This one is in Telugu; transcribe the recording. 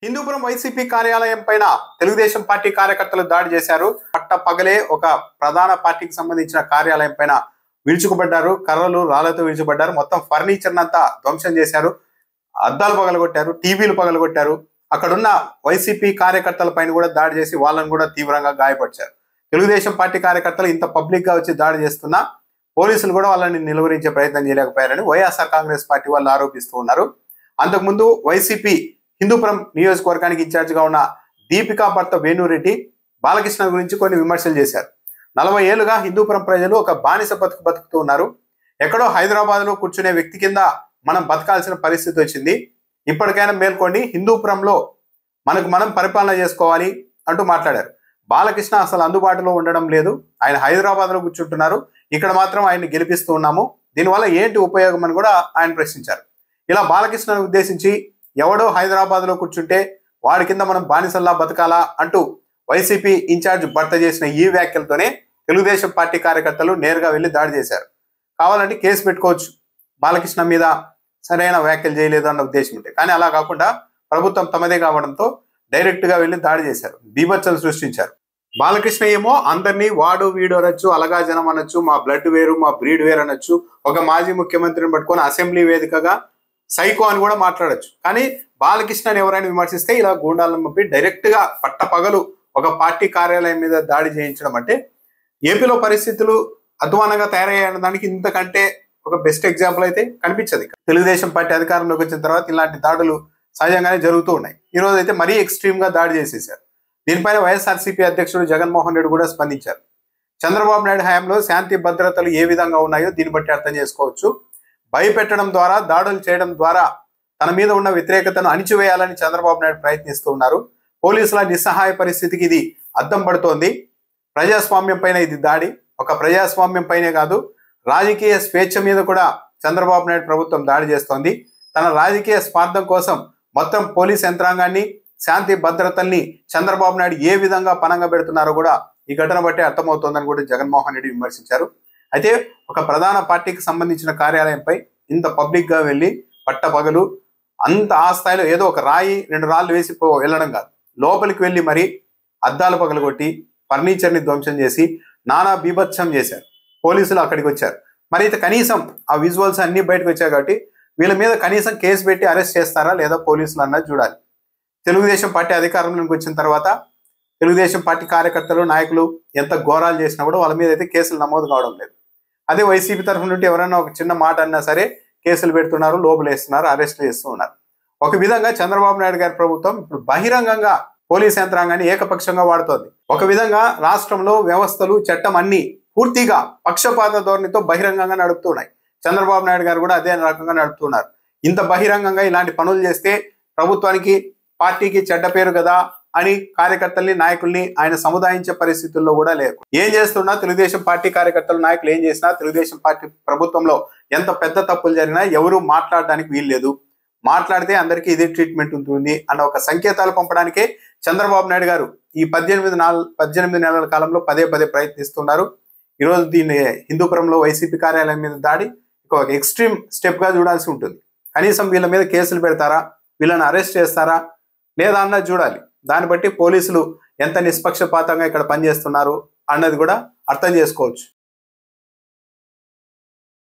హిందూపురం వైసీపీ కార్యాలయం పైన తెలుగుదేశం పార్టీ కార్యకర్తలు దాడి చేశారు. పట్ట పగలే ఒక ప్రధాన పార్టీకి సంబంధించిన కార్యాలయం పైన విరుచుకుపడ్డారు. కర్రలు రాళ్లతో విరుచుకుపడ్డారు. మొత్తం ఫర్నిచర్ అంతా ధ్వంసం చేశారు. అద్దాలు పగలగొట్టారు, టీవీలు పగలగొట్టారు. అక్కడున్న వైసీపీ కార్యకర్తల పైన కూడా దాడి చేసి వాళ్ళని కూడా తీవ్రంగా గాయపరిచారు. తెలుగుదేశం పార్టీ కార్యకర్తలు ఇంత పబ్లిక్ గా వచ్చి దాడి చేస్తున్నా పోలీసులు కూడా వాళ్ళని నిలువరించే ప్రయత్నం చేయలేకపోయారని వైఎస్ఆర్ కాంగ్రెస్ పార్టీ వాళ్ళు ఆరోపిస్తూ ఉన్నారు. అంతకుముందు వైసీపీ హిందూపురం నియోజకవర్గానికి ఇన్ఛార్జ్ గా ఉన్న దీపికా భర్త వేణురెడ్డి బాలకృష్ణ గురించి కొన్ని విమర్శలు చేశారు. 40 ఏళ్లుగా హిందూపురం ప్రజలు ఒక బానిస బతుకుతూ ఉన్నారు. ఎక్కడో హైదరాబాద్ లో కూర్చునే వ్యక్తి కింద మనం బతకాల్సిన పరిస్థితి వచ్చింది. ఇప్పటికైనా మేల్కోండి, హిందూపురంలో మనం పరిపాలన చేసుకోవాలి అంటూ మాట్లాడారు. బాలకృష్ణ అసలు అందుబాటులో ఉండడం లేదు. ఆయన హైదరాబాద్ లో కూర్చుంటున్నారు. ఇక్కడ మాత్రం ఆయన్ని గెలిపిస్తూ ఉన్నాము. దీనివల్ల ఏంటి ఉపయోగం అని కూడా ఆయన ప్రశ్నించారు. ఇలా బాలకృష్ణను ఉద్దేశించి ఎవడో హైదరాబాద్ లో కూర్చుంటే వాడి కింద మనం బానిసల్లా బతకాలా అంటూ వైసీపీ ఇన్ఛార్జ్ భర్త చేసిన ఈ వ్యాఖ్యలతోనే తెలుగుదేశం పార్టీ కార్యకర్తలు నేరుగా వెళ్లి దాడి చేశారు. కావాలంటే కేసు పెట్టుకోవచ్చు బాలకృష్ణ మీద సరైన వ్యాఖ్యలు చేయలేదు అన్న ఉద్దేశం ఉంటే. కానీ అలా కాకుండా ప్రభుత్వం తమదే కావడంతో డైరెక్ట్ గా వెళ్లి దాడి చేశారు, బీభత్సం సృష్టించారు. బాలకృష్ణ ఏమో అందరినీ వాడు వీడు అనొచ్చు, అలగా జనం అనొచ్చు, మా బ్లడ్ వేరు మా బ్రీడ్ వేరు అనొచ్చు, ఒక మాజీ ముఖ్యమంత్రిని పట్టుకొని అసెంబ్లీ వేదికగా సైకో అని కూడా మాట్లాడొచ్చు. కానీ బాలకృష్ణని ఎవరైనా విమర్శిస్తే ఇలా గూండాలను పంపి డైరెక్ట్ గా పట్టపగలు ఒక పార్టీ కార్యాలయం మీద దాడి చేయించడం అంటే ఏపీలో పరిస్థితులు అధ్వానంగా తయారయ్యే దానికి ఇంతకంటే ఒక బెస్ట్ ఎగ్జాంపుల్ అయితే కనిపించదు. తెలుగుదేశం పార్టీ అధికారంలోకి వచ్చిన తర్వాత ఇలాంటి దాడులు సహజంగానే జరుగుతూ ఉన్నాయి. ఈ రోజు అయితే మరీ ఎక్స్ట్రీమ్ గా దాడి చేసేశారు. దీనిపైన వైఎస్ఆర్సీపీ అధ్యక్షుడు జగన్మోహన్ రెడ్డి కూడా స్పందించారు. చంద్రబాబు నాయుడు హయాంలో శాంతి భద్రతలు ఏ విధంగా ఉన్నాయో దీన్ని బట్టి అర్థం చేసుకోవచ్చు. భయపెట్టడం ద్వారా, దాడులు చేయడం ద్వారా తన మీద ఉన్న వ్యతిరేకతను అణిచివేయాలని చంద్రబాబు నాయుడు ప్రయత్నిస్తూ ఉన్నారు. పోలీసుల నిస్సహాయ పరిస్థితికి ఇది అద్దం పడుతోంది. ప్రజాస్వామ్యం పైన ఇది దాడి. ఒక ప్రజాస్వామ్యం పైనే కాదు, రాజకీయ స్వేచ్ఛ మీద కూడా చంద్రబాబు నాయుడు ప్రభుత్వం దాడి చేస్తోంది. తన రాజకీయ స్వార్థం కోసం మొత్తం పోలీస్ యంత్రాంగాన్ని, శాంతి భద్రతల్ని చంద్రబాబు నాయుడు ఏ విధంగా పనంగా పెడుతున్నారో కూడా ఈ ఘటన బట్టి అర్థమవుతోందని కూడా జగన్మోహన్ రెడ్డి విమర్శించారు. అయితే ఒక ప్రధాన పార్టీకి సంబంధించిన కార్యాలయంపై ఇంత పబ్లిక్ గా వెళ్ళి పట్టపగలు అంత ఆ స్థాయిలో ఏదో ఒక రాయి 2 రాళ్ళు వేసి వెళ్ళడం కాదు, లోపలికి వెళ్ళి మరి అద్దాలు పగలగొట్టి ఫర్నిచర్ ని ధ్వంసం చేసి నానా బీభత్సం చేశారు. పోలీసులు అక్కడికి వచ్చారు. మరి అయితే కనీసం ఆ విజువల్స్ అన్ని బయటకు వచ్చాయి కాబట్టి వీళ్ళ మీద కనీసం కేసు పెట్టి అరెస్ట్ చేస్తారా లేదా పోలీసులు అన్నది చూడాలి. తెలుగుదేశం పార్టీ అధికారంలోకి వచ్చిన తర్వాత తెలుగుదేశం పార్టీ కార్యకర్తలు, నాయకులు ఎంత ఘోరాలు చేసినా కూడా వాళ్ళ మీద అయితే కేసులు నమోదు కావడం లేదు. అదే వైసీపీ తరఫు నుండి ఎవరైనా ఒక చిన్న మాట అన్నా సరే కేసులు పెడుతున్నారు, లోపలేస్తున్నారు, అరెస్టులు చేస్తూ ఉన్నారు. ఒక విధంగా చంద్రబాబు నాయుడు గారి ప్రభుత్వం ఇప్పుడు బహిరంగంగా పోలీస్ యంత్రాంగాన్ని ఏకపక్షంగా వాడుతోంది. ఒక విధంగా రాష్ట్రంలో వ్యవస్థలు, చట్టం అన్ని పూర్తిగా పక్షపాత ధోరణితో బహిరంగంగా నడుపుతున్నాయి. చంద్రబాబు నాయుడు గారు కూడా అదే రకంగా నడుపుతున్నారు. ఇంత బహిరంగంగా ఇలాంటి పనులు చేస్తే ప్రభుత్వానికి, పార్టీకి చెడ్డ పేరు కదా అని కార్యకర్తల్ని, నాయకుల్ని ఆయన సముదాయించే పరిస్థితుల్లో కూడా లేరు. ఏం చేస్తున్నా తెలుగుదేశం పార్టీ కార్యకర్తలు, నాయకులు ఏం చేసినా తెలుగుదేశం పార్టీ ప్రభుత్వంలో ఎంత పెద్ద తప్పులు జరిగినా ఎవరు మాట్లాడడానికి వీల్లేదు. మాట్లాడితే అందరికీ ఇదే ట్రీట్మెంట్ ఉంటుంది అన్న ఒక సంకేతాలు పంపడానికే చంద్రబాబు నాయుడు గారు ఈ 18 నెలల కాలంలో పదే ప్రయత్నిస్తున్నారు. ఈరోజు దీన్ని హిందూపురంలో వైసీపీ కార్యాలయం మీద దాడి ఒక ఎక్స్ట్రీమ్ స్టెప్ గా చూడాల్సి ఉంటుంది. కనీసం వీళ్ళ మీద కేసులు పెడతారా, వీళ్ళని అరెస్ట్ చేస్తారా లేదా అన్నది చూడాలి. దాన్ని బట్టి పోలీసులు ఎంత నిష్పక్షపాతంగా ఇక్కడ పనిచేస్తున్నారు అన్నది కూడా అర్థం చేసుకోవచ్చు.